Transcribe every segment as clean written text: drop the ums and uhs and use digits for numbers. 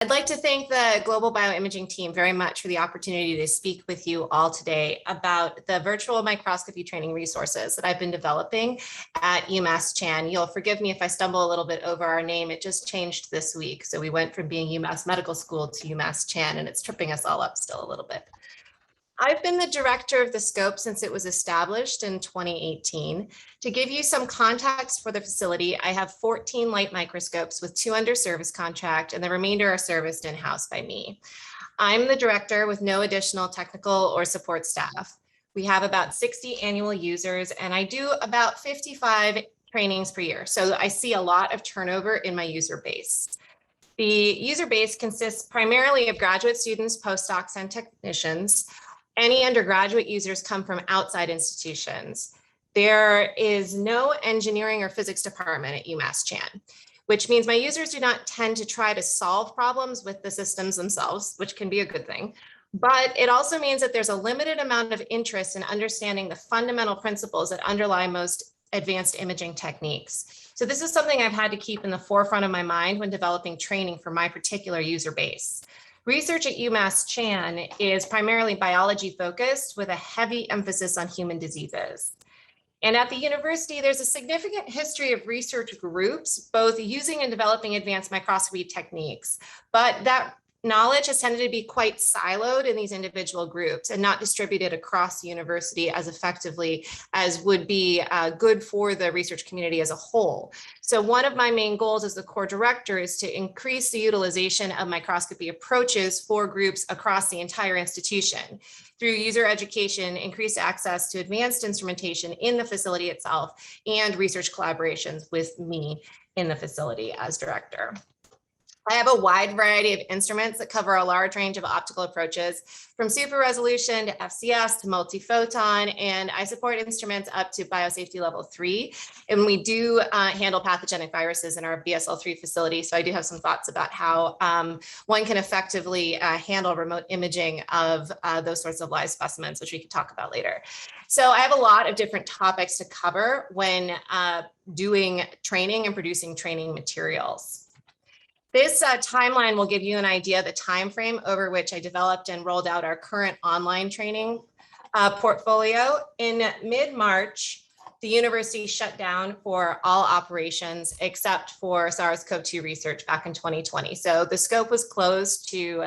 I'd like to thank the Global Bioimaging team very much for the opportunity to speak with you all today about the virtual microscopy training resources that I've been developing at UMass Chan. You'll forgive me if I stumble a little bit over our name. It just changed this week. So we went from being UMass Medical School to UMass Chan, and it's tripping us all up still a little bit. I've been the director of the scope since it was established in 2018. To give you some context for the facility, I have 14 light microscopes with 2 under service contract, and the remainder are serviced in-house by me. I'm the director with no additional technical or support staff. We have about 60 annual users, and I do about 55 trainings per year. So I see a lot of turnover in my user base. The user base consists primarily of graduate students, postdocs, and technicians. Any undergraduate users come from outside institutions. There is no engineering or physics department at UMass Chan, which means my users do not tend to try to solve problems with the systems themselves, which can be a good thing. But it also means that there's a limited amount of interest in understanding the fundamental principles that underlie most advanced imaging techniques. So this is something I've had to keep in the forefront of my mind when developing training for my particular user base. Research at UMass Chan is primarily biology focused with a heavy emphasis on human diseases. And at the university, there's a significant history of research groups, both using and developing advanced microscopy techniques, but that knowledge has tended to be quite siloed in these individual groups and not distributed across the university as effectively as would be good for the research community as a whole. So one of my main goals as the core director is to increase the utilization of microscopy approaches for groups across the entire institution through user education, increased access to advanced instrumentation in the facility itself, and research collaborations with me in the facility as director. I have a wide variety of instruments that cover a large range of optical approaches, from super resolution to FCS to multiphoton, and I support instruments up to biosafety level 3. And we do handle pathogenic viruses in our BSL-3 facility. So I do have some thoughts about how one can effectively handle remote imaging of those sorts of live specimens, which we can talk about later. So I have a lot of different topics to cover when doing training and producing training materials. This timeline will give you an idea of the time frame over which I developed and rolled out our current online training portfolio. In mid-March, the university shut down for all operations except for SARS-CoV-2 research back in 2020. So the scope was closed to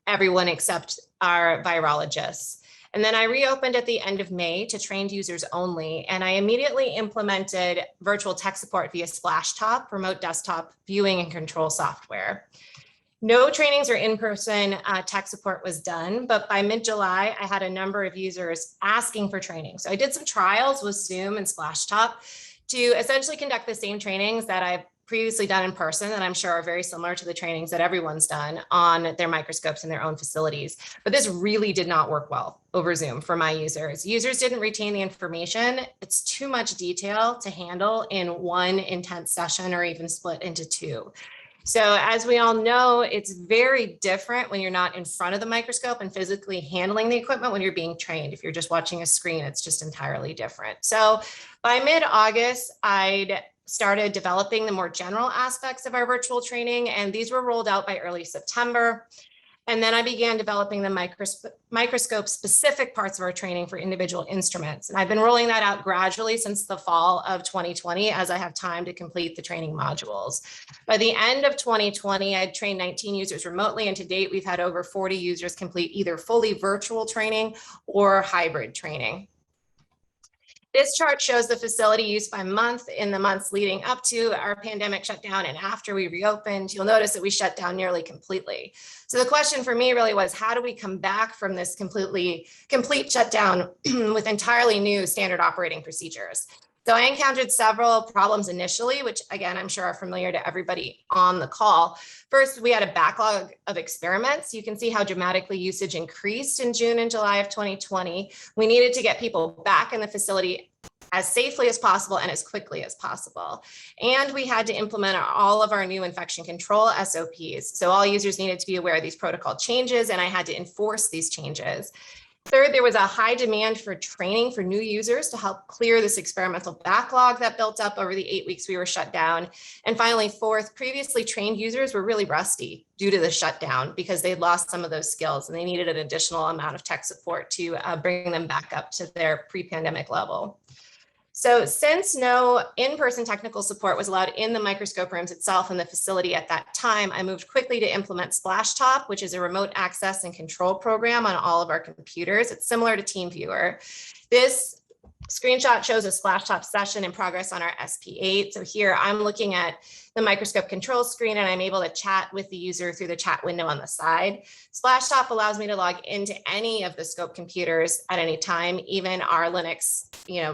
everyone except our virologists. And then I reopened at the end of May to trained users only, and I immediately implemented virtual tech support via Splashtop, remote desktop viewing and control software. No trainings or in-person tech support was done, but by mid-July, I had a number of users asking for training. So I did some trials with Zoom and Splashtop to essentially conduct the same trainings that I've previously done in person that I'm sure are very similar to the trainings that everyone's done on their microscopes in their own facilities. But this really did not work well over Zoom for my users. Users didn't retain the information. It's too much detail to handle in one intense session or even split into 2. So as we all know, it's very different when you're not in front of the microscope and physically handling the equipment when you're being trained. If you're just watching a screen, it's just entirely different. So by mid-August, I'd started developing the more general aspects of our virtual training, and these were rolled out by early September. And then I began developing the microscope specific parts of our training for individual instruments. And I've been rolling that out gradually since the fall of 2020 as I have time to complete the training modules. By the end of 2020, I had trained 19 users remotely, and to date, we've had over 40 users complete either fully virtual training or hybrid training. This chart shows the facility use by month in the months leading up to our pandemic shutdown and after we reopened. You'll notice that we shut down nearly completely. So the question for me really was, how do we come back from this complete shutdown with entirely new standard operating procedures? So I encountered several problems initially, which again, I'm sure are familiar to everybody on the call. First, we had a backlog of experiments. You can see how dramatically usage increased in June and July of 2020. We needed to get people back in the facility as safely as possible and as quickly as possible. And we had to implement all of our new infection control SOPs. So all users needed to be aware of these protocol changes, and I had to enforce these changes. Third, there was a high demand for training for new users to help clear this experimental backlog that built up over the 8 weeks we were shut down. And finally, fourth, previously trained users were really rusty due to the shutdown because they'd lost some of those skills and they needed an additional amount of tech support to bring them back up to their pre-pandemic level. So since no in-person technical support was allowed in the microscope rooms itself in the facility at that time, I moved quickly to implement SplashTop, which is a remote access and control program on all of our computers. It's similar to TeamViewer. This screenshot shows a SplashTop session in progress on our SP8. So here I'm looking at the microscope control screen and I'm able to chat with the user through the chat window on the side. SplashTop allows me to log into any of the scope computers at any time, even our Linux,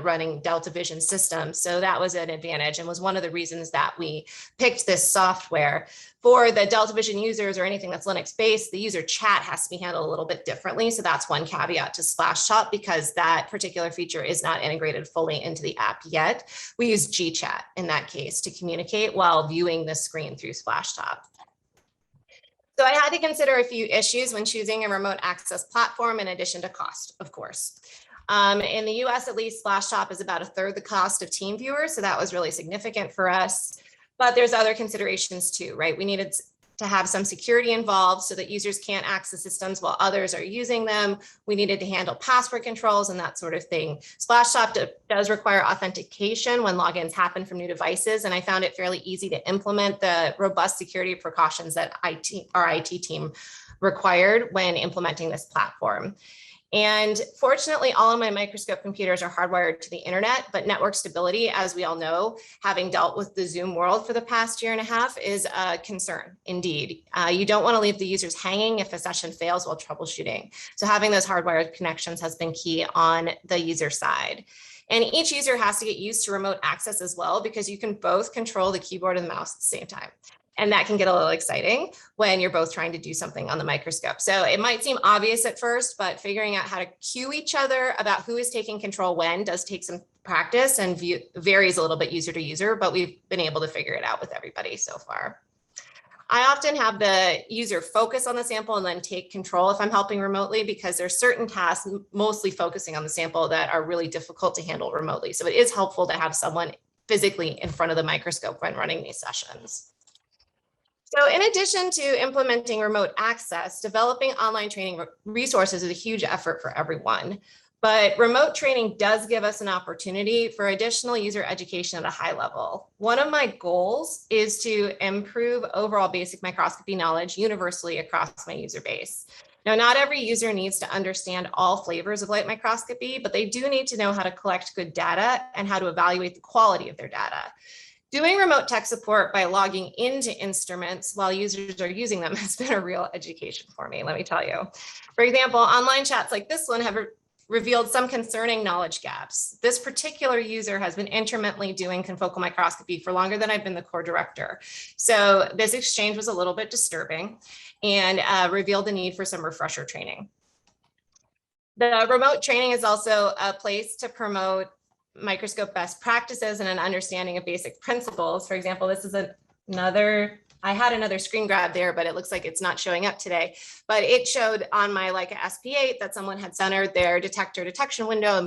running Delta Vision system. So that was an advantage and was one of the reasons that we picked this software. For the Delta Vision users or anything that's Linux based, the user chat has to be handled a little bit differently. So that's one caveat to SplashTop because that particular feature is not integrated fully into the app yet. We use GChat in that case to communicate while viewing the screen through SplashTop. So I had to consider a few issues when choosing a remote access platform in addition to cost, of course. In the US, at least, SplashTop is about 1/3 the cost of TeamViewer, so that was really significant for us. But there's other considerations too, right? We needed to have some security involved so that users can't access systems while others are using them. We needed to handle password controls and that sort of thing. SplashTop does require authentication when logins happen from new devices, and I found it fairly easy to implement the robust security precautions that our IT team required when implementing this platform. And fortunately, all of my microscope computers are hardwired to the internet, but network stability, as we all know, having dealt with the Zoom world for the past 1.5 years, is a concern indeed. You don't want to leave the users hanging if a session fails while troubleshooting. So having those hardwired connections has been key on the user side. And each user has to get used to remote access as well, because you can both control the keyboard and the mouse at the same time. And that can get a little exciting when you're both trying to do something on the microscope. So it might seem obvious at first, but figuring out how to cue each other about who is taking control when does take some practice and varies a little bit user to user, but we've been able to figure it out with everybody so far. I often have the user focus on the sample and then take control if I'm helping remotely, because there's certain tasks, mostly focusing on the sample, that are really difficult to handle remotely. So it is helpful to have someone physically in front of the microscope when running these sessions. So in addition to implementing remote access, developing online training resources is a huge effort for everyone. But remote training does give us an opportunity for additional user education at a high level. One of my goals is to improve overall basic microscopy knowledge universally across my user base. Now, not every user needs to understand all flavors of light microscopy, but they do need to know how to collect good data and how to evaluate the quality of their data. Doing remote tech support by logging into instruments while users are using them has been a real education for me, let me tell you. For example, online chats like this one have revealed some concerning knowledge gaps. This particular user has been intermittently doing confocal microscopy for longer than I've been the core director. So this exchange was a little bit disturbing and revealed the need for some refresher training. The remote training is also a place to promote microscope best practices and an understanding of basic principles. For example, this is I had another screen grab there, but it looks like it's not showing up today. But it showed on my Leica SP8 that someone had centered their detector detection window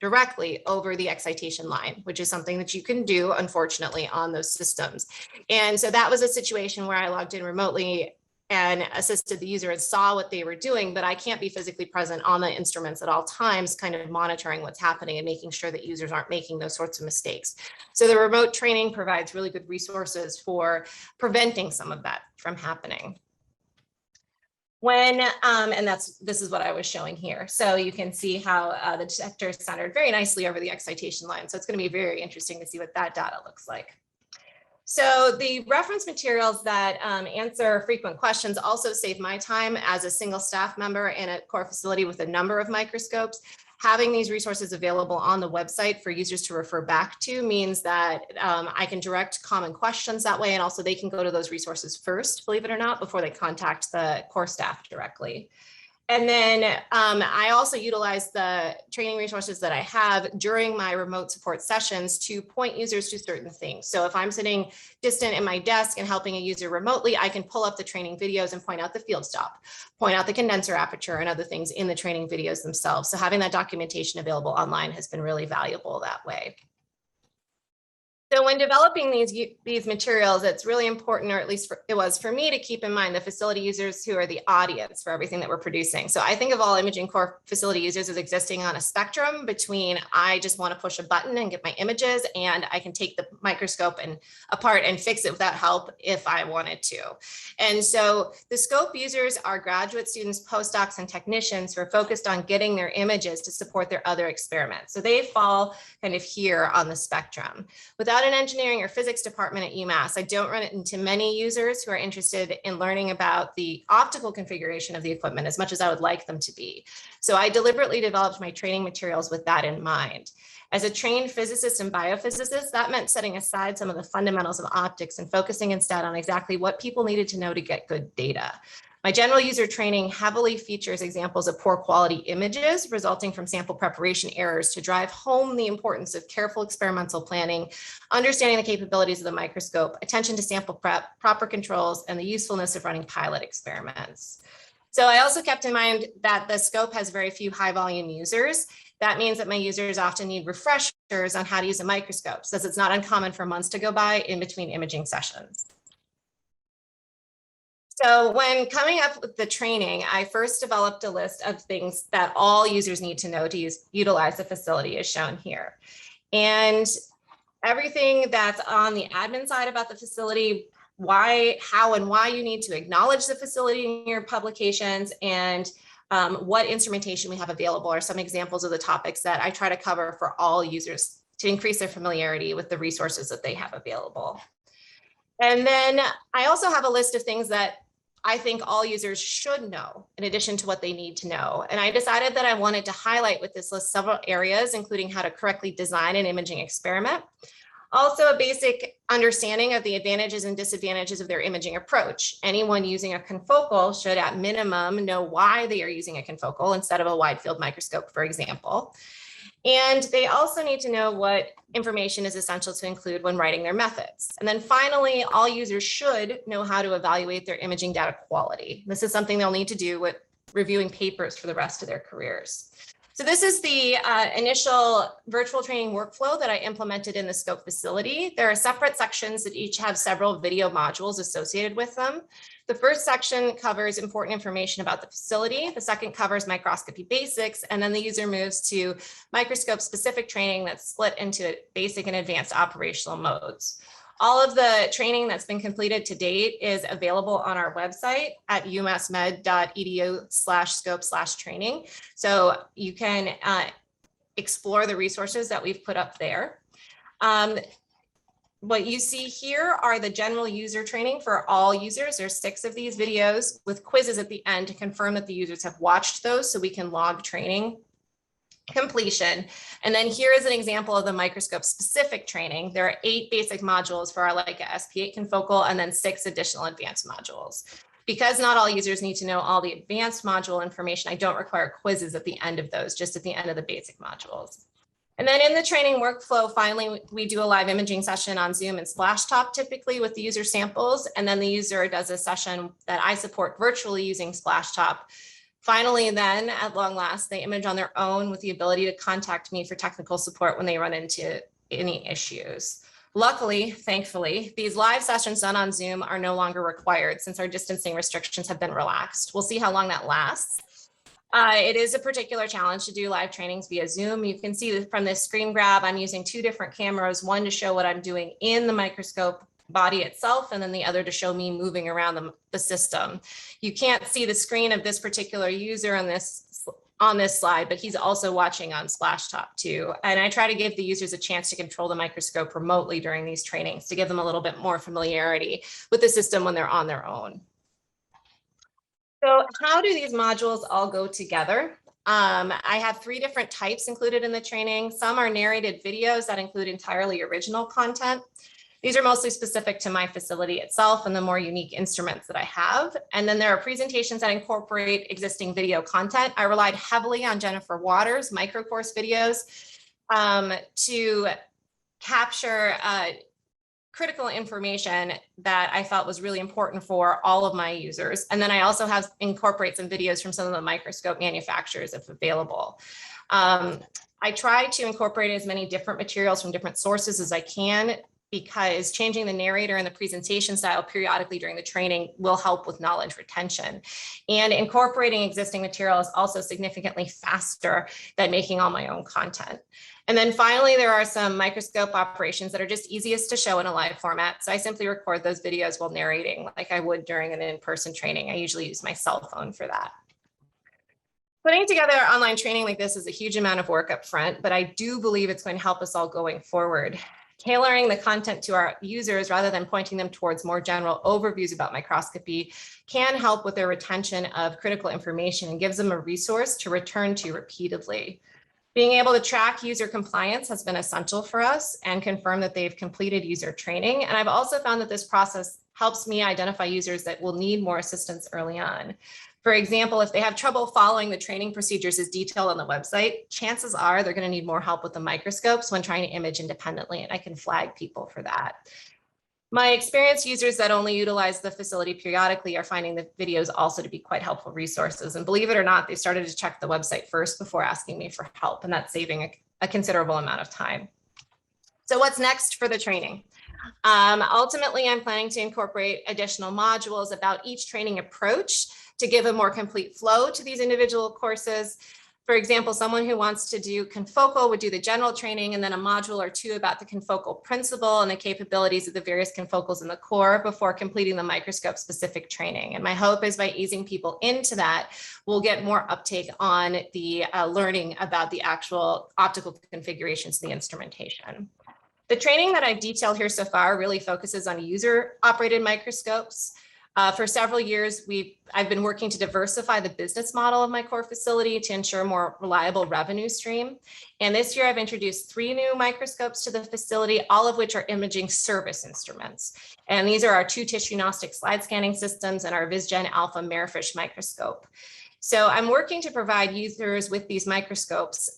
directly over the excitation line, which is something that you can do, unfortunately, on those systems. And so that was a situation where I logged in remotely and assisted the user and saw what they were doing, but I can't be physically present on the instruments at all times, kind of monitoring what's happening and making sure that users aren't making those sorts of mistakes. So the remote training provides really good resources for preventing some of that from happening. This is what I was showing here. So you can see how the detector is centered very nicely over the excitation line. So it's going to be very interesting to see what that data looks like. So the reference materials that answer frequent questions also save my time as a single staff member in a core facility with a number of microscopes. Having these resources available on the website for users to refer back to means that I can direct common questions that way, and also they can go to those resources first, believe it or not, before they contact the core staff directly. And then I also utilize the training resources that I have during my remote support sessions to point users to certain things. So if I'm sitting distant in my desk and helping a user remotely, I can pull up the training videos and point out the field stop, point out the condenser aperture and other things in the training videos themselves. So having that documentation available online has been really valuable that way. So when developing these materials, it's really important, or at least it was for me, to keep in mind the facility users who are the audience for everything that we're producing. So I think of all imaging core facility users as existing on a spectrum between I just want to push a button and get my images, and I can take the microscope and apart and fix it without help if I wanted to. And so the scope users are graduate students, postdocs, and technicians who are focused on getting their images to support their other experiments. So they fall kind of here on the spectrum. Without an engineering or physics department at UMass, I don't run into many users who are interested in learning about the optical configuration of the equipment as much as I would like them to be. So I deliberately developed my training materials with that in mind. As a trained physicist and biophysicist, that meant setting aside some of the fundamentals of optics and focusing instead on exactly what people needed to know to get good data. My general user training heavily features examples of poor quality images resulting from sample preparation errors to drive home the importance of careful experimental planning, understanding the capabilities of the microscope, attention to sample prep, proper controls, and the usefulness of running pilot experiments. So I also kept in mind that the scope has very few high volume users. That means that my users often need refreshers on how to use a microscope, since it's not uncommon for months to go by in between imaging sessions. So when coming up with the training, I first developed a list of things that all users need to know to utilize the facility as shown here. And everything that's on the admin side about the facility, why, how, and why you need to acknowledge the facility in your publications, and what instrumentation we have available are some examples of the topics that I try to cover for all users to increase their familiarity with the resources that they have available. And then I also have a list of things that I think all users should know in addition to what they need to know. And I decided that I wanted to highlight with this list several areas, including how to correctly design an imaging experiment. Also, a basic understanding of the advantages and disadvantages of their imaging approach. Anyone using a confocal should at minimum know why they are using a confocal instead of a wide field microscope, for example. And they also need to know what information is essential to include when writing their methods. And then finally, all users should know how to evaluate their imaging data quality. This is something they'll need to do with reviewing papers for the rest of their careers. So this is the initial virtual training workflow that I implemented in the scope facility. There are separate sections that each have several video modules associated with them. The first section covers important information about the facility. The second covers microscopy basics, and then the user moves to microscope specific training that's split into basic and advanced operational modes. All of the training that's been completed to date is available on our website at umassmed.edu/scope/training. So you can explore the resources that we've put up there. What you see here are the general user training for all users. There's 6 of these videos with quizzes at the end to confirm that the users have watched those so we can log training completion. And then here is an example of the microscope specific training. There are 8 basic modules for our Leica SP8 confocal and then 6 additional advanced modules. Because not all users need to know all the advanced module information, I don't require quizzes at the end of those, just at the end of the basic modules. And then in the training workflow, finally, we do a live imaging session on Zoom and Splashtop, typically with the user samples. And then the user does a session that I support virtually using Splashtop. Finally, then at long last, they image on their own with the ability to contact me for technical support when they run into any issues. Luckily, thankfully, these live sessions done on Zoom are no longer required since our distancing restrictions have been relaxed. We'll see how long that lasts. It is a particular challenge to do live trainings via Zoom. You can see from this screen grab, I'm using 2 different cameras, one to show what I'm doing in the microscope body itself, and then the other to show me moving around the system. You can't see the screen of this particular user on this slide, but he's also watching on Splashtop too. And I try to give the users a chance to control the microscope remotely during these trainings to give them a little bit more familiarity with the system when they're on their own. So how do these modules all go together? I have 3 different types included in the training. Some are narrated videos that include entirely original content. These are mostly specific to my facility itself and the more unique instruments that I have. And then there are presentations that incorporate existing video content. I relied heavily on Jennifer Waters' microcourse videos to capture critical information that I felt was really important for all of my users. And then I also have incorporate some videos from some of the microscope manufacturers if available. I try to incorporate as many different materials from different sources as I can, because changing the narrator and the presentation style periodically during the training will help with knowledge retention. And incorporating existing material is also significantly faster than making all my own content. And then finally, there are some microscope operations that are just easiest to show in a live format. So I simply record those videos while narrating like I would during an in-person training. I usually use my cell phone for that. Putting together online training like this is a huge amount of work up front, but I do believe it's going to help us all going forward. Tailoring the content to our users rather than pointing them towards more general overviews about microscopy can help with their retention of critical information and gives them a resource to return to repeatedly. Being able to track user compliance has been essential for us and confirm that they've completed user training. And I've also found that this process helps me identify users that will need more assistance early on. For example, if they have trouble following the training procedures as detailed on the website, chances are they're going to need more help with the microscopes when trying to image independently, and I can flag people for that. My experienced users that only utilize the facility periodically are finding the videos also to be quite helpful resources. And believe it or not, they started to check the website first before asking me for help, and that's saving a considerable amount of time. So what's next for the training? Ultimately, I'm planning to incorporate additional modules about each training approach to give a more complete flow to these individual courses. For example, someone who wants to do confocal would do the general training and then a module or two about the confocal principle and the capabilities of the various confocals in the core before completing the microscope specific training. And my hope is by easing people into that, we'll get more uptake on the learning about the actual optical configurations of the instrumentation. The training that I've detailed here so far really focuses on user operated microscopes. For several years, I've been working to diversify the business model of my core facility to ensure a more reliable revenue stream. And this year I've introduced 3 new microscopes to the facility, all of which are imaging service instruments. And these are our 2 tissue gnostic slide scanning systems and our VisGen Alpha Marefish microscope. So I'm working to provide users with these microscopes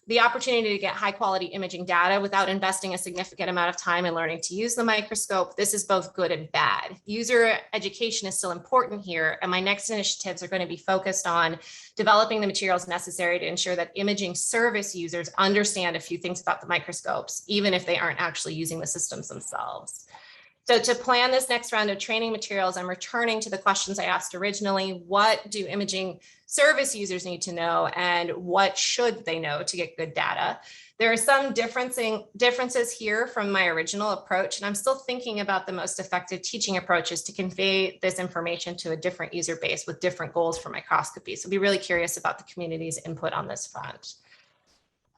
the opportunity to get high quality imaging data without investing a significant amount of time in learning to use the microscope. This is both good and bad. User education is still important here, and my next initiatives are going to be focused on developing the materials necessary to ensure that imaging service users understand a few things about the microscopes, even if they aren't actually using the systems themselves. So to plan this next round of training materials, I'm returning to the questions I asked originally. What do imaging service users need to know, and what should they know to get good data? There are some differences here from my original approach, and I'm still thinking about the most effective teaching approaches to convey this information to a different user base with different goals for microscopy. So I'll be really curious about the community's input on this front.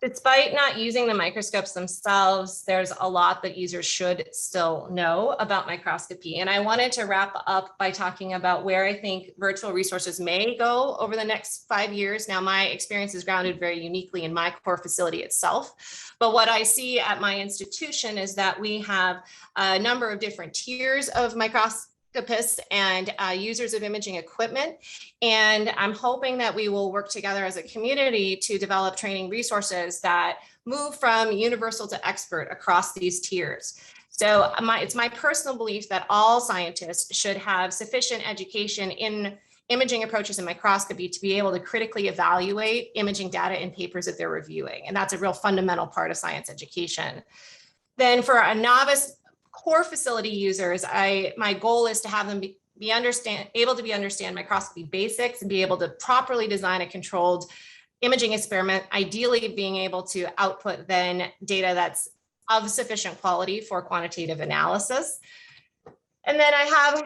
Despite not using the microscopes themselves, there's a lot that users should still know about microscopy. And I wanted to wrap up by talking about where I think virtual resources may go over the next 5 years. Now, my experience is grounded very uniquely in my core facility itself. But what I see at my institution is that we have a number of different tiers of microscopists and users of imaging equipment. And I'm hoping that we will work together as a community to develop training resources that move from universal to expert across these tiers. So it's my personal belief that all scientists should have sufficient education in imaging approaches in microscopy to be able to critically evaluate imaging data in papers that they're reviewing. And that's a real fundamental part of science education. Then for a novice core facility users, my goal is to have them able to understand microscopy basics and be able to properly design a controlled imaging experiment, ideally being able to output then data that's of sufficient quality for quantitative analysis. And then I have,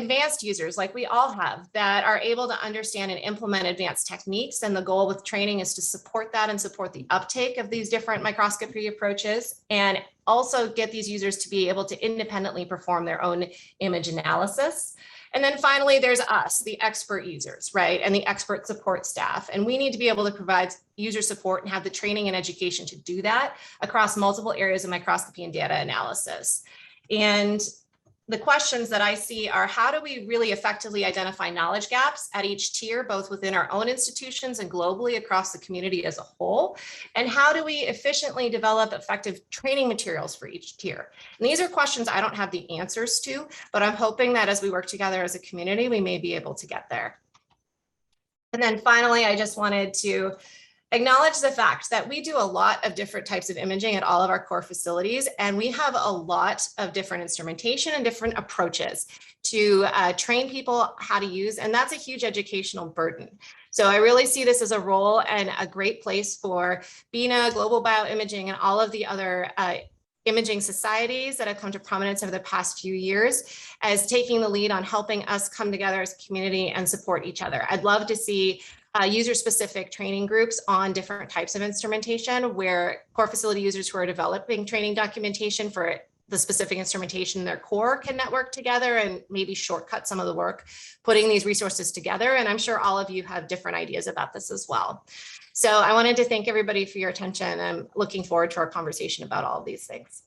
advanced users like we all have that are able to understand and implement advanced techniques. And the goal with training is to support that and support the uptake of these different microscopy approaches, and also get these users to be able to independently perform their own image analysis. And then finally, there's us, the expert users, right? And the expert support staff. And we need to be able to provide user support and have the training and education to do that across multiple areas of microscopy and data analysis. And the questions that I see are, how do we really effectively identify knowledge gaps at each tier, both within our own institutions and globally across the community as a whole? And how do we efficiently develop effective training materials for each tier? And these are questions I don't have the answers to, but I'm hoping that as we work together as a community, we may be able to get there. And then finally, I just wanted to acknowledge the fact that we do a lot of different types of imaging at all of our core facilities, and we have a lot of different instrumentation and different approaches to train people how to use, and that's a huge educational burden. So I really see this as a role and a great place for BINA, Global Bioimaging, and all of the other imaging societies that have come to prominence over the past few years as taking the lead on helping us come together as a community and support each other. I'd love to see user-specific training groups on different types of instrumentation where core facility users who are developing training documentation for the specific instrumentation in their core can network together and maybe shortcut some of the work putting these resources together. And I'm sure all of you have different ideas about this as well. So I wanted to thank everybody for your attention. I'm looking forward to our conversation about all of these things.